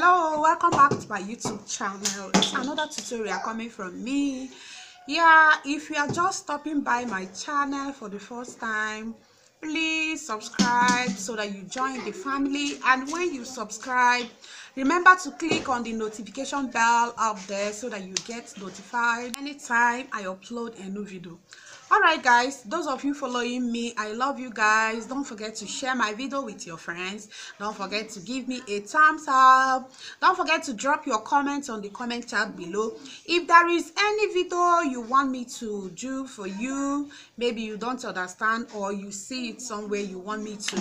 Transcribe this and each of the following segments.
Hello, welcome back to my YouTube channel. It's another tutorial coming from me. Yeah, if you are just stopping by my channel for the first time, please subscribe so that you join the family. And when you subscribe, remember to click on the notification bell up there so that you get notified anytime I upload a new video. All right guys, those of you following me, I love you guys. Don't forget to share my video with your friends. Don't forget to give me a thumbs up. Don't forget to drop your comments on the comment chat below. If there is any video you want me to do for you, maybe you don't understand or you see it somewhere you want me to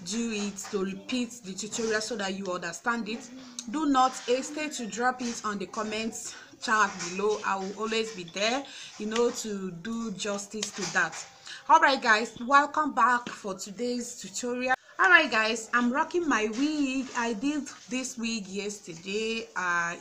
do it, to repeat the tutorial so that you understand it, do not hesitate to drop it on the comments chat below. I will always be there, to do justice to that. All right guys, welcome back for today's tutorial. All right guys, I'm rocking my wig. I did this wig yesterday.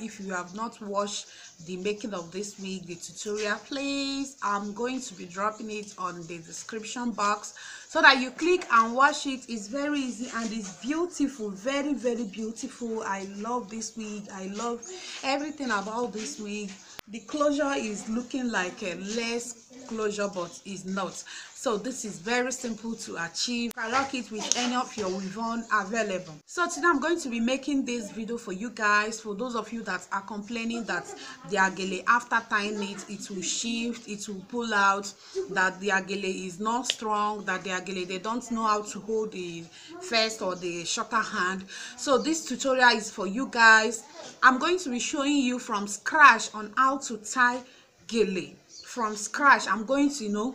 If you have not watched the making of this wig, the tutorial, please, I'm going to be dropping it on the description box so that you click and watch it. It's very easy and it's beautiful, very beautiful. I love this wig. I love everything about this wig. The closure is looking like a less closure, but is not. So this is very simple to achieve. You can rock it with any of your weave-on available. So today I'm going to be making this video for you guys. For those of you that are complaining that their gele, after tying it will shift, it will pull out, that their gele is not strong, that their gele, they don't know how to hold the first or the shorter hand. So this tutorial is for you guys. I'm going to be showing you from scratch on how to tie gele. From scratch, I'm going to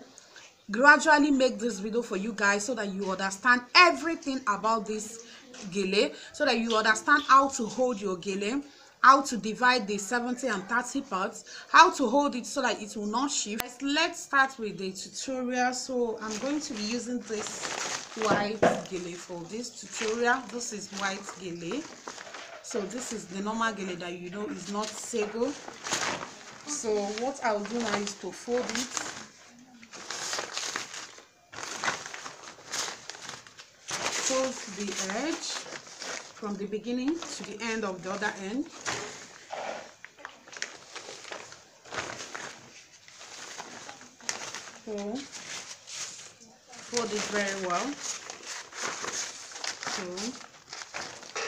gradually make this video for you guys so that you understand everything about this gele, so that you understand how to hold your gele, how to divide the 70 and 30 parts, how to hold it so that it will not shift. Let's start with the tutorial. So I'm going to be using this white gele for this tutorial. This is white gele. So this is the normal gele that is not sago. So what I'll do now is to fold it. Fold the edge from the beginning to the end of the other end. Fold it very well. So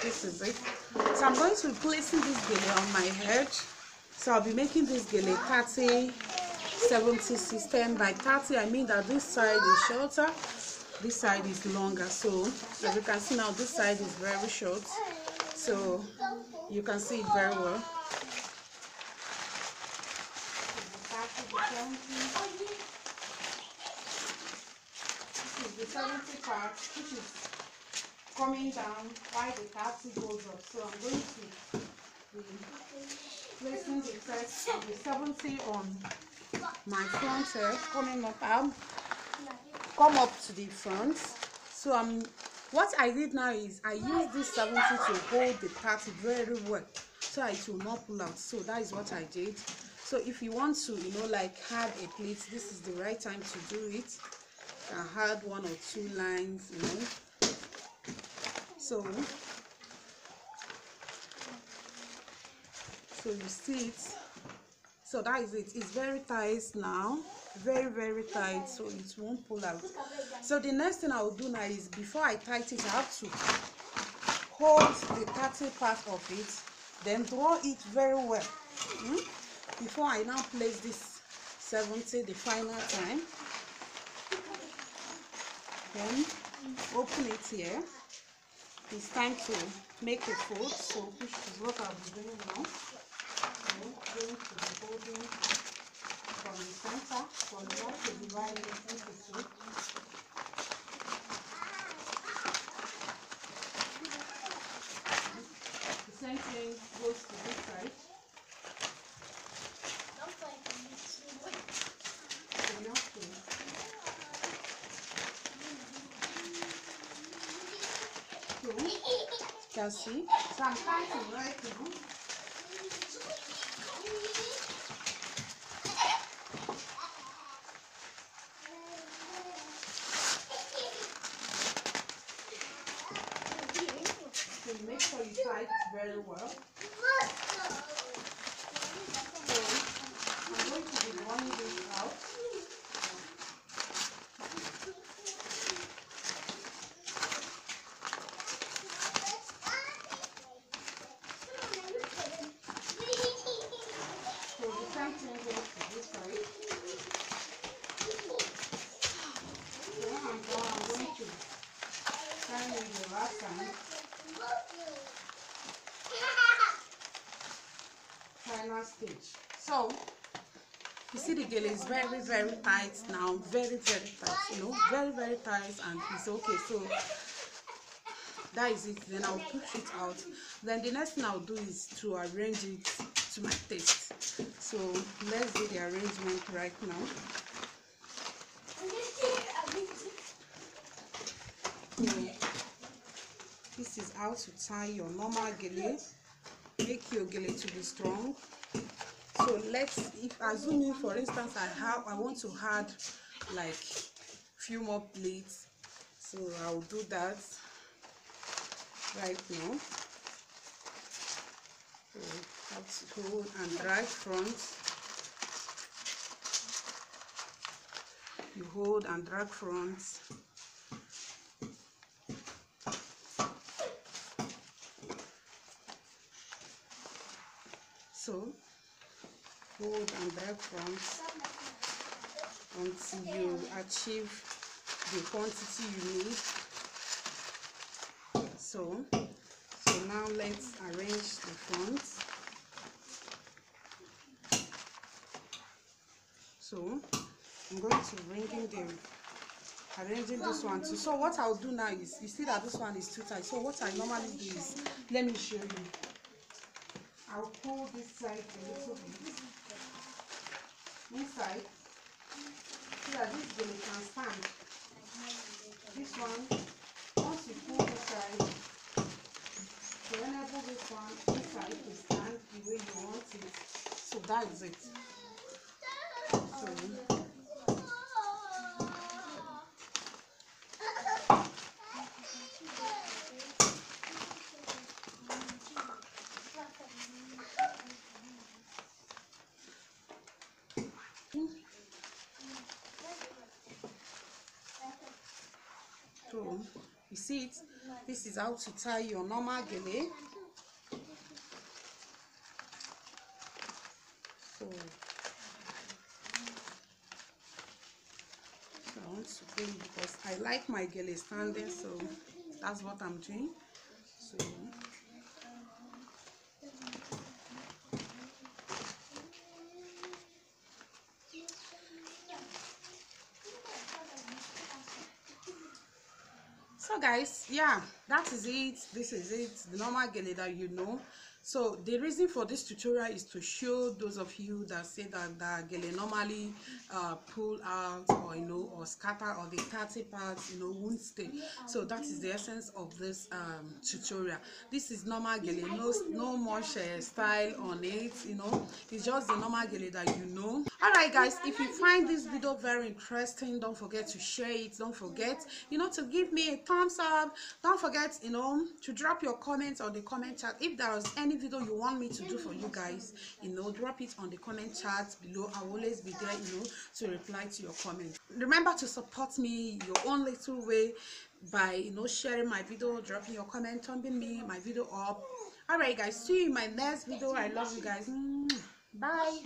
this is it. So I'm going to be placing this gele on my head. So I'll be making this gele 30, 70 system. By 30, I mean that this side is shorter, this side is longer. So as you can see now, this side is very short, so you can see it very well. This is the 70 part, which is coming down while the 30 goes up. So I'm going to be placing the first of the 70 on my front head, coming up out. Come up to the front. So what I did now is I use this 70 to hold the 30 very well so it will not pull out. So that is what I did. So if you want to like add a pleat, this is the right time to do it. I had 1 or 2 lines, so you see it. So that is it. It's very tight now, very tight, so it won't pull out. So the next thing I will do now is, before I tighten it, I have to hold the 30 part of it, then draw it very well before I now place this 70 the final time. Then open it here. It's time to make a fold, so which is what I'll be doing now. So going to the holding from the center, from the left to divide it into 2. The same thing goes to this side. So you have to you can see. So I'm trying to right now. Make sure you try very well. So I'm going to be drawing this out. So the same thing goes to this side. So when I'm done, I'm going to turn in the last time. Final stage. So you see the gele is very, very tight now. Very, very tight. You know, very, very tight, and it's okay. So that is it. Then I'll push it out. Then the next thing I'll do is to arrange it to my taste. So let's do the arrangement right now. So this is how to tie your normal gele. Make your gele to be strong. So if assuming for instance I want to add like few more plates, so I'll do that right now. So have to hold and drag front. You hold and drag front. So hold and drag front until you achieve the quantity you need. So now let's arrange the front. So I'm going to arranging this one too. So what I'll do now is, you see that this one is too tight. So what I normally do is, let me show you. I'll pull this side a little bit inside so that this gele can stand. This one, once you pull this side, you enable this one inside to stand the way you want it. So that is it. So So you see it, this is how to tie your normal gele. So I want to bring, because I like my gele standing, so that's what I'm doing. So guys, yeah, that is it. This is it, the normal gele that you know. So the reason for this tutorial is to show those of you that say that gele normally pull out, or or scatter, or the 30 parts won't stay. So that is the essence of this tutorial. This is normal gele, no much style on it. It's just the normal gele that you know. All right guys, if you find this video very interesting, don't forget to share it. Don't forget to give me a thumbs up. Don't forget to drop your comments on the comment chat. If there is any video you want me to do for you guys, drop it on the comment chat below. I will always be there to reply to your comments. Remember to support me your own little way by sharing my video, dropping your comment, thumbing me my video up. All right guys, see you in my next video. I love you guys. Bye.